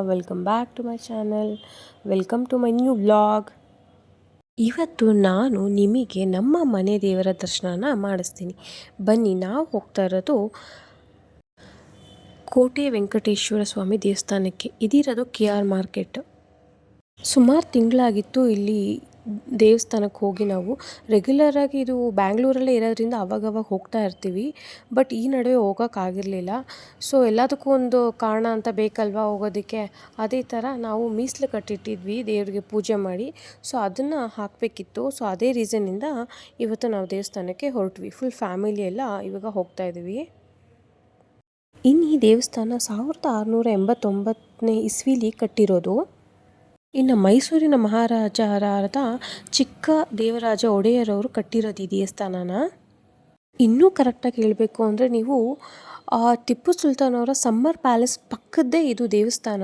Welcome back to my channel. Welcome to my new vlog. ಇವತ್ತು ನಾನು ನಿಮಗೆ ನಮ್ಮ ಮನೆ ದೇವರ ದರ್ಶನನ ಮಾಡಿಸ್ತೀನಿ. ಬನ್ನಿ, ನಾವು ಹೋಗ್ತಾ ಇರೋದು ಕೋಟೆ ವೆಂಕಟೇಶ್ವರ ಸ್ವಾಮಿ ದೇವಸ್ಥಾನಕ್ಕೆ. ಇದಿರೋದು KR ಮಾರ್ಕೆಟ್. ಸುಮಾರು ತಿಂಗಳಾಗಿತ್ತು ಇಲ್ಲಿ ದೇವಸ್ಥಾನಕ್ಕೆ ಹೋಗಿ. ನಾವು ರೆಗ್ಯುಲರಾಗಿ ಇದು ಬ್ಯಾಂಗ್ಳೂರಲ್ಲೇ ಇರೋದ್ರಿಂದ ಅವಾಗವಾಗ ಹೋಗ್ತಾ ಇರ್ತೀವಿ. ಬಟ್ ಈ ನಡುವೆ ಹೋಗೋಕ್ಕಾಗಿರಲಿಲ್ಲ. ಸೊ ಎಲ್ಲದಕ್ಕೂ ಒಂದು ಕಾರಣ ಅಂತ ಬೇಕಲ್ವಾ ಹೋಗೋದಕ್ಕೆ. ಅದೇ ಥರ ನಾವು ಮೀಸಲು ಕಟ್ಟಿಟ್ಟಿದ್ವಿ ದೇವರಿಗೆ ಪೂಜೆ ಮಾಡಿ. ಸೊ ಅದನ್ನು ಹಾಕಬೇಕಿತ್ತು. ಸೊ ಅದೇ ರೀಸನ್ನಿಂದ ಇವತ್ತು ನಾವು ದೇವಸ್ಥಾನಕ್ಕೆ ಹೊರಟ್ವಿ. ಫುಲ್ ಫ್ಯಾಮಿಲಿ ಎಲ್ಲ ಇವಾಗ ಹೋಗ್ತಾ ಇದ್ದೀವಿ. ಇನ್ನು ಈ ದೇವಸ್ಥಾನ 1689 ಇಸ್ವಿಲಿ ಕಟ್ಟಿರೋದು. ಇನ್ನು ಮೈಸೂರಿನ ಮಹಾರಾಜರಾದ ಚಿಕ್ಕ ದೇವರಾಜ ಒಡೆಯರವರು ಕಟ್ಟಿರೋದು ಈ ದೇವಸ್ಥಾನನ. ಇನ್ನೂ ಕರೆಕ್ಟಾಗಿ ಹೇಳಬೇಕು ಅಂದರೆ ನೀವು ಟಿಪ್ಪು ಸುಲ್ತಾನ್ ಅವರ ಸಮ್ಮರ್ ಪ್ಯಾಲೇಸ್ ಪಕ್ಕದ್ದೇ ಇದು ದೇವಸ್ಥಾನ.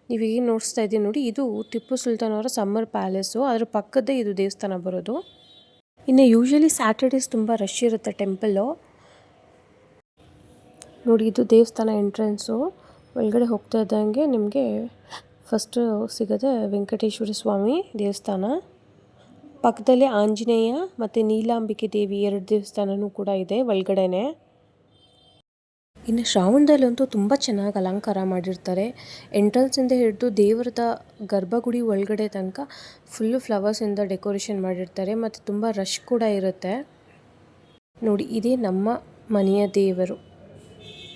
ನೀವು ಏನು ನೋಡಿಸ್ತಾ ಇದ್ದೀವಿ ನೋಡಿ, ಇದು ಟಿಪ್ಪು ಸುಲ್ತಾನ್ ಅವರ ಸಮ್ಮರ್ ಪ್ಯಾಲೇಸು. ಅದ್ರ ಪಕ್ಕದ್ದೇ ಇದು ದೇವಸ್ಥಾನ ಬರೋದು. ಇನ್ನು ಯೂಶ್ವಲಿ ಸ್ಯಾಟರ್ಡೇಸ್ ತುಂಬ ರಶ್ ಇರುತ್ತೆ ಟೆಂಪಲ್ಲು. ನೋಡಿ, ಇದು ದೇವಸ್ಥಾನ ಎಂಟ್ರೆನ್ಸು. ಒಳಗಡೆ ಹೋಗ್ತಾ ಇದ್ದಂಗೆ ನಿಮಗೆ ಫಸ್ಟು ಸಿಗೋದೆ ವೆಂಕಟೇಶ್ವರ ಸ್ವಾಮಿ ದೇವಸ್ಥಾನ. ಪಕ್ಕದಲ್ಲೇ ಆಂಜನೇಯ ಮತ್ತು ನೀಲಾಂಬಿಕೆ ದೇವಿ 2 ದೇವಸ್ಥಾನವೂ ಕೂಡ ಇದೆ ಒಳಗಡೆನೆ. ಇನ್ನು ಶ್ರಾವಣದಲ್ಲಂತೂ ತುಂಬ ಚೆನ್ನಾಗಿ ಅಲಂಕಾರ ಮಾಡಿರ್ತಾರೆ. ಎಂಟ್ರೆನ್ಸಿಂದ ಹಿಡಿದು ದೇವರದ ಗರ್ಭಗುಡಿ ಒಳಗಡೆ ತನಕ ಫುಲ್ಲು ಫ್ಲವರ್ಸಿಂದ ಡೆಕೋರೇಷನ್ ಮಾಡಿರ್ತಾರೆ. ಮತ್ತು ತುಂಬ ರಶ್ ಕೂಡ ಇರುತ್ತೆ. ನೋಡಿ, ಇದೇ ನಮ್ಮ ಮನೆಯ ದೇವರು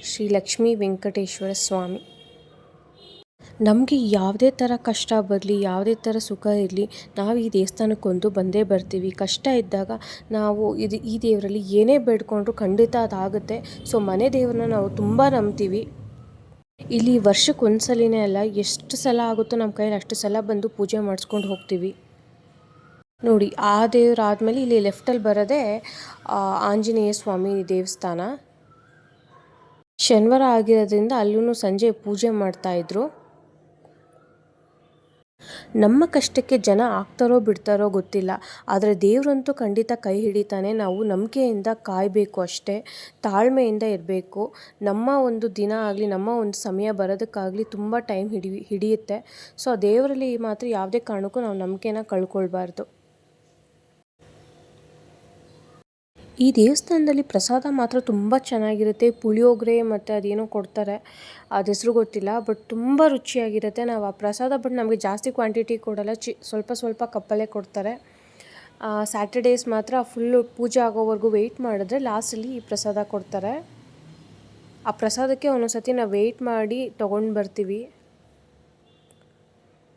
ಶ್ರೀ ಲಕ್ಷ್ಮೀ ವೆಂಕಟೇಶ್ವರ ಸ್ವಾಮಿ. ನಮಗೆ ಯಾವುದೇ ಥರ ಕಷ್ಟ ಬರಲಿ, ಯಾವುದೇ ಥರ ಸುಖ ಇರಲಿ, ನಾವು ಈ ದೇವಸ್ಥಾನಕ್ಕೊಂದು ಬಂದೇ ಬರ್ತೀವಿ. ಕಷ್ಟ ಇದ್ದಾಗ ನಾವು ಈ ದೇವರಲ್ಲಿ ಏನೇ ಬೇಡ್ಕೊಂಡ್ರೂ ಖಂಡಿತ ಅದಾಗುತ್ತೆ. ಸೊ ಮನೆ ದೇವ್ರನ್ನ ನಾವು ತುಂಬ ನಂಬ್ತೀವಿ. ಇಲ್ಲಿ ವರ್ಷಕ್ಕೆ ಒಂದು ಸಲನೇ ಅಲ್ಲ, ಎಷ್ಟು ಸಲ ಆಗುತ್ತೋ ನಮ್ಮ ಕೈಯಲ್ಲಿ ಅಷ್ಟು ಸಲ ಬಂದು ಪೂಜೆ ಮಾಡಿಸ್ಕೊಂಡು ಹೋಗ್ತೀವಿ. ನೋಡಿ, ಆ ದೇವರಾದಮೇಲೆ ಇಲ್ಲಿ ಲೆಫ್ಟಲ್ಲಿ ಬರೋದೇ ಆಂಜನೇಯ ಸ್ವಾಮಿ ದೇವಸ್ಥಾನ. ಶನಿವಾರ ಆಗಿರೋದ್ರಿಂದ ಅಲ್ಲೂ ಸಂಜೆ ಪೂಜೆ ಮಾಡ್ತಾಯಿದ್ರು. ನಮ್ಮ ಕಷ್ಟಕ್ಕೆ ಜನ ಆಗ್ತಾರೋ ಬಿಡ್ತಾರೋ ಗೊತ್ತಿಲ್ಲ, ಆದರೆ ದೇವರಂತೂ ಖಂಡಿತ ಕೈ ಹಿಡಿತಾನೆ. ನಾವು ನಂಬಿಕೆಯಿಂದ ಕಾಯಬೇಕು ಅಷ್ಟೇ, ತಾಳ್ಮೆಯಿಂದ ಇರಬೇಕು. ನಮ್ಮ ಒಂದು ದಿನ ಆಗಲಿ, ನಮ್ಮ ಒಂದು ಸಮಯ ಬರೋದಕ್ಕಾಗಲಿ ತುಂಬ ಟೈಮ್ ಹಿಡಿಯುತ್ತೆ. ಸೊ ದೇವರಲ್ಲಿ ಮಾತ್ರ ಯಾವುದೇ ಕಾರಣಕ್ಕೂ ನಾವು ನಂಬಿಕೆನ ಕಳ್ಕೊಳ್ಬಾರ್ದು. ಈ ದೇವಸ್ಥಾನದಲ್ಲಿ ಪ್ರಸಾದ ಮಾತ್ರ ತುಂಬ ಚೆನ್ನಾಗಿರುತ್ತೆ. ಪುಳಿಯೋಗರೆ ಮತ್ತು ಅದೇನೋ ಕೊಡ್ತಾರೆ, ಅದು ಹೆಸರು ಗೊತ್ತಿಲ್ಲ, ಬಟ್ ತುಂಬ ರುಚಿಯಾಗಿರುತ್ತೆ. ನಾವು ಆ ಪ್ರಸಾದ ಬಟ್ ನಮಗೆ ಜಾಸ್ತಿ ಕ್ವಾಂಟಿಟಿ ಕೊಡೋಲ್ಲ, ಸ್ವಲ್ಪ ಸ್ವಲ್ಪ ಕಪ್ಪಲ್ಲೇ ಕೊಡ್ತಾರೆ. ಸ್ಯಾಟರ್ಡೇಸ್ ಮಾತ್ರ ಫುಲ್ಲು ಪೂಜೆ ಆಗೋವರೆಗೂ ವೆಯ್ಟ್ ಮಾಡಿದ್ರೆ ಲಾಸ್ಟಲ್ಲಿ ಈ ಪ್ರಸಾದ ಕೊಡ್ತಾರೆ. ಆ ಪ್ರಸಾದಕ್ಕೆ ಒಂದೊಂದು ಸತಿ ನಾವು ವೆಯ್ಟ್ ಮಾಡಿ ತೊಗೊಂಡು ಬರ್ತೀವಿ.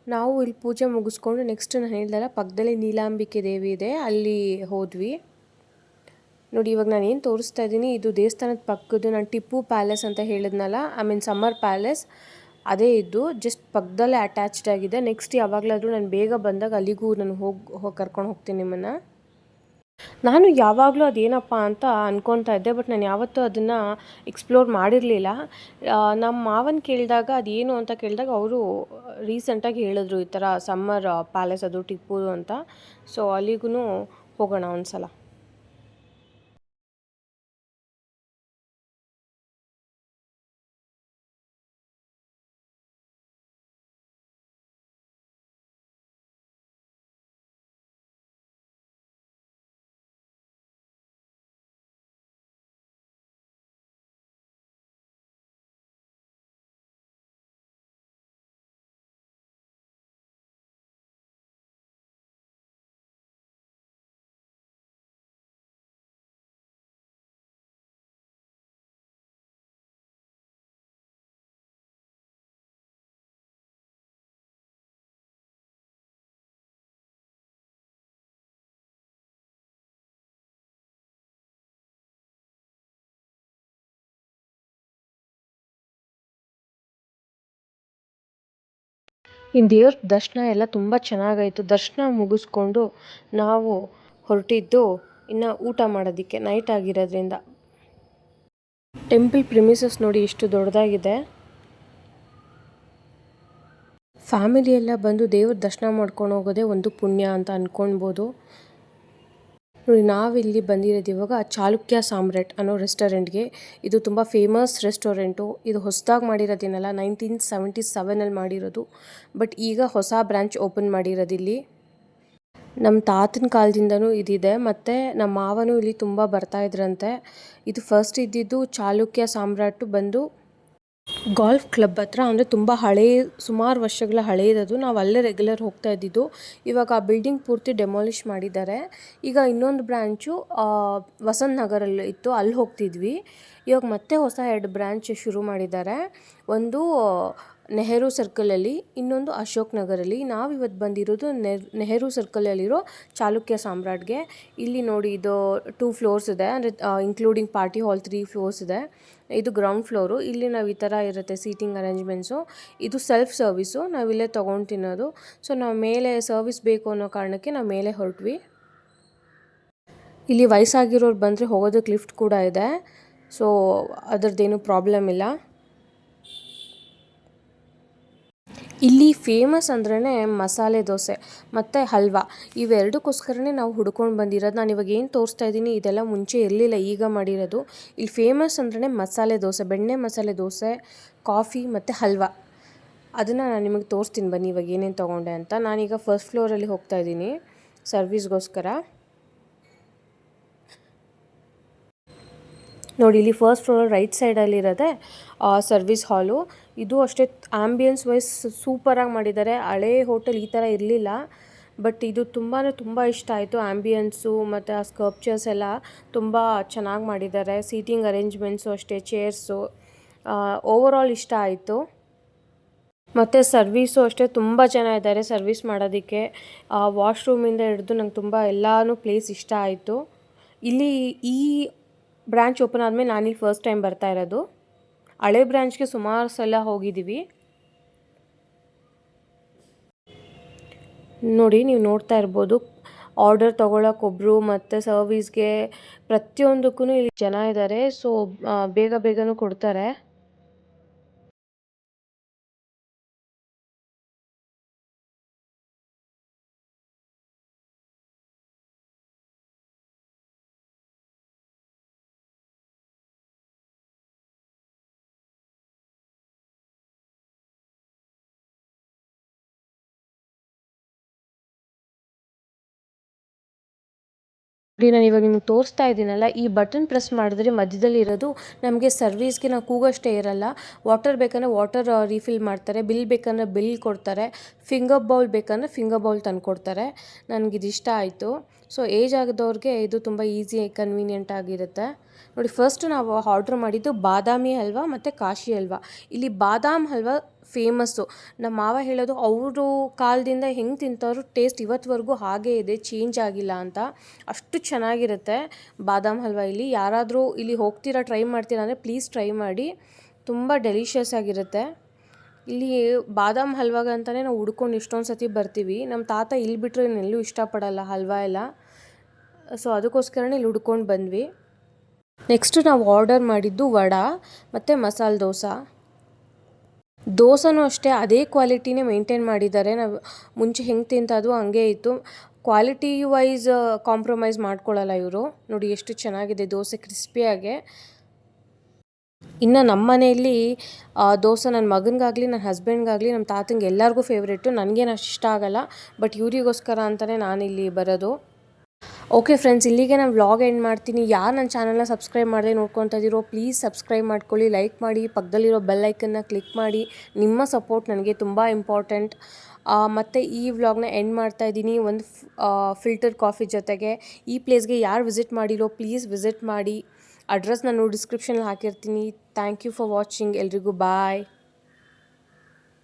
ನಾವು ಇಲ್ಲಿ ಪೂಜೆ ಮುಗಿಸ್ಕೊಂಡು ನೆಕ್ಸ್ಟ್ ನಾನು ಹೇಳ್ದಲ್ಲ ಪಕ್ಕದಲ್ಲಿ ನೀಲಾಂಬಿಕೆ ದೇವಿ ಇದೆ, ಅಲ್ಲಿ ಹೋದ್ವಿ. ನೋಡಿ, ಇವಾಗ ನಾನು ಏನು ತೋರಿಸ್ತಾ ಇದ್ದೀನಿ ಇದು ದೇವಸ್ಥಾನದ ಪಕ್ಕದ್ದು. ನಾನು ಟಿಪ್ಪು ಪ್ಯಾಲೇಸ್ ಅಂತ ಹೇಳಿದ್ನಲ್ಲ, ಸಮ್ಮರ್ ಪ್ಯಾಲೇಸ್, ಅದೇ ಇದ್ದು ಜಸ್ಟ್ ಪಕ್ಕದಲ್ಲೇ ಅಟ್ಯಾಚ್ಡ್ ಆಗಿದೆ. ನೆಕ್ಸ್ಟ್ ಯಾವಾಗಲಾದರೂ ನಾನು ಬೇಗ ಬಂದಾಗ ಅಲ್ಲಿಗೂ ನಾನು ಹೋಗಿ ಕರ್ಕೊಂಡು ಹೋಗ್ತೀನಿ ನಿಮ್ಮನ್ನು. ನಾನು ಯಾವಾಗಲೂ ಅದೇನಪ್ಪ ಅಂತ ಅಂದ್ಕೊತಾ ಇದ್ದೆ, ಬಟ್ ನಾನು ಯಾವತ್ತೂ ಅದನ್ನು ಎಕ್ಸ್ಪ್ಲೋರ್ ಮಾಡಿರಲಿಲ್ಲ. ನಮ್ಮ ಮಾವನ ಕೇಳಿದಾಗ ಅದೇನು ಅಂತ ಕೇಳಿದಾಗ ಅವರು ರೀಸೆಂಟಾಗಿ ಹೇಳಿದ್ರು, ಈ ಥರ ಸಮ್ಮರ್ ಪ್ಯಾಲೇಸ್ ಅದು ಟಿಪ್ಪು ಅಂತ. ಸೊ ಅಲ್ಲಿಗೂ ಹೋಗೋಣ ಒಂದು ಸಲ. ಇನ್ನು ದೇವ್ರ ದರ್ಶನ ಎಲ್ಲ ತುಂಬ ಚೆನ್ನಾಗಾಯಿತು. ದರ್ಶನ ಮುಗಿಸ್ಕೊಂಡು ನಾವು ಹೊರಟಿದ್ದು ಇನ್ನು ಊಟ ಮಾಡೋದಕ್ಕೆ, ನೈಟ್ ಆಗಿರೋದ್ರಿಂದ. ಟೆಂಪಲ್ ಪ್ರಿಮಿಸಸ್ ನೋಡಿ ಎಷ್ಟು ದೊಡ್ಡದಾಗಿದೆ. ಫ್ಯಾಮಿಲಿ ಎಲ್ಲ ಬಂದು ದೇವ್ರ ದರ್ಶನ ಮಾಡ್ಕೊಂಡು ಹೋಗೋದೇ ಒಂದು ಪುಣ್ಯ ಅಂತ ಅಂದ್ಕೊಳ್ಬೋದು. ನೋಡಿ ನಾವಿಲ್ಲಿ ಬಂದಿರೋದು ಇವಾಗ ಚಾಲುಕ್ಯ ಸಾಮ್ರಾಟ್ ಅನ್ನೋ ರೆಸ್ಟೋರೆಂಟ್ಗೆ. ಇದು ತುಂಬ ಫೇಮಸ್ ರೆಸ್ಟೋರೆಂಟು. ಇದು ಹೊಸದಾಗಿ ಮಾಡಿರೋದೇನಲ್ಲ, 1977 ಮಾಡಿರೋದು. ಬಟ್ ಈಗ ಹೊಸ ಬ್ರಾಂಚ್ ಓಪನ್ ಮಾಡಿರೋದಿಲ್ಲಿ. ನಮ್ಮ ತಾತನ ಕಾಲದಿಂದನೂ ಇದಿದೆ, ಮತ್ತು ನಮ್ಮ ಮಾವನೂ ಇಲ್ಲಿ ತುಂಬ ಬರ್ತಾಯಿದ್ರಂತೆ. ಇದು ಫಸ್ಟ್ ಇದ್ದಿದ್ದು ಚಾಲುಕ್ಯ ಸಾಮ್ರಾಟು ಬಂದು ಗಾಲ್ಫ್ ಕ್ಲಬ್ ಹತ್ರ, ಅಂದರೆ ತುಂಬ ಸುಮಾರು ವರ್ಷಗಳ ಹಳೆಯದದು. ನಾವು ಅಲ್ಲೇ ರೆಗ್ಯುಲರ್ ಹೋಗ್ತಾ ಇದ್ದಿದ್ದು. ಇವಾಗ ಆ ಬಿಲ್ಡಿಂಗ್ ಪೂರ್ತಿ ಡೆಮಾಲಿಷ್ ಮಾಡಿದ್ದಾರೆ. ಈಗ ಇನ್ನೊಂದು ಬ್ರ್ಯಾಂಚು ವಸಂತ್ ನಗರಲ್ಲಿ ಇತ್ತು, ಅಲ್ಲಿ ಹೋಗ್ತಿದ್ವಿ. ಇವಾಗ ಮತ್ತೆ ಹೊಸ 2 ಬ್ರ್ಯಾಂಚ್ ಶುರು ಮಾಡಿದ್ದಾರೆ. ಒಂದು ನೆಹರು ಸರ್ಕಲಲ್ಲಿ, ಇನ್ನೊಂದು ಅಶೋಕ್ ನಗರಲ್ಲಿ. ನಾವಿವತ್ತು ಬಂದಿರೋದು ನೆಹರು ಸರ್ಕಲಲ್ಲಿರೋ ಚಾಲುಕ್ಯ ಸಾಮ್ರಾಟ್ಗೆ. ಇಲ್ಲಿ ನೋಡಿ, ಇದು 2 ಫ್ಲೋರ್ಸ್ ಇದೆ, ಅಂದರೆ ಇನ್ಕ್ಲೂಡಿಂಗ್ ಪಾರ್ಟಿ ಹಾಲ್ 3 ಫ್ಲೋರ್ಸ್ ಇದೆ. ಇದು ಗ್ರೌಂಡ್ ಫ್ಲೋರು. ಇಲ್ಲಿ ನಾವು ಈ ಥರ ಇರುತ್ತೆ ಸೀಟಿಂಗ್ ಅರೇಂಜ್ಮೆಂಟ್ಸು. ಇದು ಸೆಲ್ಫ್ ಸರ್ವಿಸು, ನಾವಿಲ್ಲೇ ತೊಗೊಂಡು ತಿನ್ನೋದು. ಸೊ ನಾವು ಮೇಲೆ ಸರ್ವಿಸ್ ಬೇಕು ಅನ್ನೋ ಕಾರಣಕ್ಕೆ ನಾವು ಮೇಲೆ ಹೊರಟ್ವಿ. ಇಲ್ಲಿ ವಯಸ್ಸಾಗಿರೋರು ಬಂದರೆ ಹೋಗೋದಕ್ಕೆ ಲಿಫ್ಟ್ ಕೂಡ ಇದೆ. ಸೊ ಅದರದ್ದೇನು ಪ್ರಾಬ್ಲಮ್ ಇಲ್ಲ. ಇಲ್ಲಿ ಫೇಮಸ್ ಅಂದ್ರೇ ಮಸಾಲೆ ದೋಸೆ ಮತ್ತು ಹಲ್ವಾ, ಇವೆರಡಕ್ಕೋಸ್ಕರನೇ ನಾವು ಹುಡ್ಕೊಂಡು ಬಂದಿರೋದು. ನಾನು ಇವಾಗ ಏನು ತೋರಿಸ್ತಾ ಇದ್ದೀನಿ ಇದೆಲ್ಲ ಮುಂಚೆ ಇರಲಿಲ್ಲ, ಈಗ ಮಾಡಿರೋದು. ಇಲ್ಲಿ ಫೇಮಸ್ ಅಂದ್ರೇ ಮಸಾಲೆ ದೋಸೆ, ಬೆಣ್ಣೆ ಮಸಾಲೆ ದೋಸೆ, ಕಾಫಿ ಮತ್ತು ಹಲ್ವಾ. ಅದನ್ನು ನಾನು ನಿಮಗೆ ತೋರಿಸ್ತೀನಿ ಬನ್ನಿ ಇವಾಗ ಏನೇನು ತೊಗೊಂಡೆ ಅಂತ. ನಾನೀಗ ಫಸ್ಟ್ ಫ್ಲೋರಲ್ಲಿ ಹೋಗ್ತಾ ಇದ್ದೀನಿ ಸರ್ವಿಸ್ಗೋಸ್ಕರ. ನೋಡಿ, ಇಲ್ಲಿ ಫಸ್ಟ್ ಫ್ಲೋರ್ ರೈಟ್ ಸೈಡಲ್ಲಿರೋದೆ ಸರ್ವಿಸ್ ಹಾಲು. ಇದು ಅಷ್ಟೇ ಆಂಬಿಯನ್ಸ್ ವೈಸ್ ಸೂಪರಾಗಿ ಮಾಡಿದ್ದಾರೆ. ಹಳೇ ಹೋಟೆಲ್ ಈ ಥರ ಇರಲಿಲ್ಲ. ಬಟ್ ಇದು ತುಂಬ ಇಷ್ಟ ಆಯಿತು. ಆಂಬಿಯನ್ಸು ಮತ್ತು ಆ ಸ್ಕಲ್ಪ್ಚರ್ಸ್ ಎಲ್ಲ ತುಂಬ ಚೆನ್ನಾಗಿ ಮಾಡಿದ್ದಾರೆ. ಸೀಟಿಂಗ್ ಅರೇಂಜ್ಮೆಂಟ್ಸು ಅಷ್ಟೇ, ಚೇರ್ಸು ಓವರಾಲ್ ಇಷ್ಟ ಆಯಿತು. ಮತ್ತು ಸರ್ವೀಸು ಅಷ್ಟೇ ತುಂಬ ಜನ ಇದ್ದಾರೆ ಸರ್ವಿಸ್ ಮಾಡೋದಕ್ಕೆ. ವಾಶ್ರೂಮಿಂದ ಹಿಡಿದು ನಂಗೆ ತುಂಬ ಎಲ್ಲನೂ ಪ್ಲೇಸ್ ಇಷ್ಟ ಆಯಿತು. ಇಲ್ಲಿ ಈ ಬ್ರ್ಯಾಂಚ್ ಓಪನ್ ಆದಮೇಲೆ ನಾನಿಲ್ಲಿ ಫಸ್ಟ್ ಟೈಮ್ ಬರ್ತಾ ಇರೋದು. ಹಳೆ ಬ್ರ್ಯಾಂಚ್ಗೆ ಸುಮಾರು ಸಲ ಹೋಗಿದ್ದೀವಿ. ನೋಡಿ, ನೀವು ನೋಡ್ತಾ ಇರ್ಬೋದು, ಆರ್ಡರ್ ತೊಗೊಳಕ್ಕೊಬ್ರು ಮತ್ತು ಸರ್ವಿಸ್ಗೆ ಪ್ರತಿಯೊಂದಕ್ಕೂ ಇಲ್ಲಿ ಜನ ಇದ್ದಾರೆ. ಸೊ ಬೇಗನೂ ಕೊಡ್ತಾರೆ. ನೋಡಿ, ನಾನು ಇವಾಗ ನಿಮ್ಗೆ ತೋರಿಸ್ತಾ ಇದ್ದೀನಲ್ಲ, ಈ ಬಟನ್ ಪ್ರೆಸ್ ಮಾಡಿದ್ರೆ ಮಧ್ಯದಲ್ಲಿ ಇರೋದು ನಮಗೆ ಸರ್ವಿಸ್ಗೆ ನಾವು ಕೂಗಷ್ಟೇ ಇರಲ್ಲ. ವಾಟರ್ ಬೇಕಂದರೆ ವಾಟರ್ ರೀಫಿಲ್ ಮಾಡ್ತಾರೆ, ಬಿಲ್ ಬೇಕಂದರೆ ಬಿಲ್ ಕೊಡ್ತಾರೆ, ಫಿಂಗರ್ ಬೌಲ್ ಬೇಕಂದರೆ ಫಿಂಗರ್ ಬೌಲ್ ತಂದು ಕೊಡ್ತಾರೆ. ನನಗಿದು ಇಷ್ಟ ಆಯಿತು. ಸೊ ಏಜ್ ಆಗಿದವ್ರಿಗೆ ಇದು ತುಂಬ ಈಸಿ ಕನ್ವೀನಿಯೆಂಟ್ ಆಗಿರುತ್ತೆ. ನೋಡಿ, ಫಸ್ಟ್ ನಾವು ಆರ್ಡ್ರ್ ಮಾಡಿದ್ದು ಬಾದಾಮಿ ಹಲ್ವಾ ಮತ್ತು ಕಾಶಿ ಹಲ್ವಾ. ಇಲ್ಲಿ ಬಾದಾಮ್ ಹಲ್ವಾ ಫೇಮಸ್ಸು. ನಮ್ಮ ಮಾವ ಹೇಳೋದು ಅವರು ಕಾಲದಿಂದ ಹೆಂಗೆ ತಿಂತಾರೋ ಟೇಸ್ಟ್ ಇವತ್ತುವರೆಗೂ ಹಾಗೇ ಇದೆ, ಚೇಂಜ್ ಆಗಿಲ್ಲ ಅಂತ. ಅಷ್ಟು ಚೆನ್ನಾಗಿರುತ್ತೆ ಬಾದಾಮ್ ಹಲ್ವಾ. ಇಲ್ಲಿ ಯಾರಾದರೂ ಇಲ್ಲಿ ಹೋಗ್ತೀರಾ, ಟ್ರೈ ಮಾಡ್ತೀರಾ ಅಂದರೆ ಪ್ಲೀಸ್ ಟ್ರೈ ಮಾಡಿ, ತುಂಬ ಡೆಲಿಷಿಯಸ್ ಆಗಿರುತ್ತೆ. ಇಲ್ಲಿ ಬಾದಾಮ್ ಹಲ್ವಾಗಂತಲೇ ನಾವು ಹುಡ್ಕೊಂಡು ಇಷ್ಟೊಂದು ಸತಿ ಬರ್ತೀವಿ. ನಮ್ಮ ತಾತ ಇಲ್ಲಿ ಬಿಟ್ಟರೆ ಇನ್ನೆಲ್ಲೂ ಇಷ್ಟಪಡಲ್ಲ ಹಲ್ವಾ ಎಲ್ಲ. ಸೊ ಅದಕ್ಕೋಸ್ಕರನೇ ಇಲ್ಲಿ ಹುಡ್ಕೊಂಡು ಬಂದ್ವಿ. ನೆಕ್ಸ್ಟು ನಾವು ಆರ್ಡರ್ ಮಾಡಿದ್ದು ವಡೆ ಮತ್ತು ಮಸಾಲೆ ದೋಸೆನೂ ಅಷ್ಟೇ ಅದೇ ಕ್ವಾಲಿಟಿನೇ ಮೇಂಟೈನ್ ಮಾಡಿದ್ದಾರೆ. ನಾವು ಮುಂಚೆ ಹೆಂಗೆ ತಿಂತದ್ವೋ ಹಂಗೆ ಇತ್ತು. ಕ್ವಾಲಿಟಿ ವೈಸ್ ಕಾಂಪ್ರಮೈಸ್ ಮಾಡ್ಕೊಳ್ಳಲ್ಲ ಇವರು. ನೋಡಿ ಎಷ್ಟು ಚೆನ್ನಾಗಿದೆ ದೋಸೆ, ಕ್ರಿಸ್ಪಿಯಾಗೆ. ಇನ್ನು ನಮ್ಮ ಮನೆಯಲ್ಲಿ ದೋಸೆ ನನ್ನ ಮಗನಿಗಾಗಲಿ ನನ್ನ ಹಸ್ಬೆಂಡ್ಗಾಗಲಿ ನಮ್ಮ ತಾತಂಗೆ ಎಲ್ಲರಿಗೂ ಫೇವ್ರೇಟು. ನನಗೇನು ಅಷ್ಟು ಇಷ್ಟ ಆಗಲ್ಲ, ಬಟ್ ಇವರಿಗೋಸ್ಕರ ಅಂತಲೇ ನಾನಿಲ್ಲಿ ಬರೋದು. ಓಕೆ ಫ್ರೆಂಡ್ಸ್, ಇಲ್ಲಿಗೆ ನಾನು ವ್ಲಾಗ್ ಎಂಡ್ ಮಾಡ್ತೀನಿ. ಯಾರು ನನ್ನ ಚಾನಲ್ನ ಸಬ್ಸ್ಕ್ರೈಬ್ ಮಾಡದೆ ನೋಡ್ಕೊತಾ ಇದ್ದೀರೋ ಪ್ಲೀಸ್ ಸಬ್ಸ್ಕ್ರೈಬ್ ಮಾಡ್ಕೊಳ್ಳಿ, ಲೈಕ್ ಮಾಡಿ, ಪಕ್ಕದಲ್ಲಿರೋ ಬೆಲ್ ಐಕನ್ನ ಕ್ಲಿಕ್ ಮಾಡಿ. ನಿಮ್ಮ ಸಪೋರ್ಟ್ ನನಗೆ ತುಂಬ ಇಂಪಾರ್ಟೆಂಟ್. ಮತ್ತು ಈ ವ್ಲಾಗ್ನ ಎಂಡ್ ಮಾಡ್ತಾ ಇದ್ದೀನಿ ಒಂದು ಫಿಲ್ಟರ್ ಕಾಫಿ ಜೊತೆಗೆ. ಈ ಪ್ಲೇಸ್ಗೆ ಯಾರು ವಿಸಿಟ್ ಮಾಡಿರೋ ಪ್ಲೀಸ್ ವಿಸಿಟ್ ಮಾಡಿ. ಅಡ್ರೆಸ್ ನಾನು ಡಿಸ್ಕ್ರಿಪ್ಷನಲ್ಲಿ ಹಾಕಿರ್ತೀನಿ. Thank you for watching. ಎಲ್ರಿಗೂ ಬಾಯ್.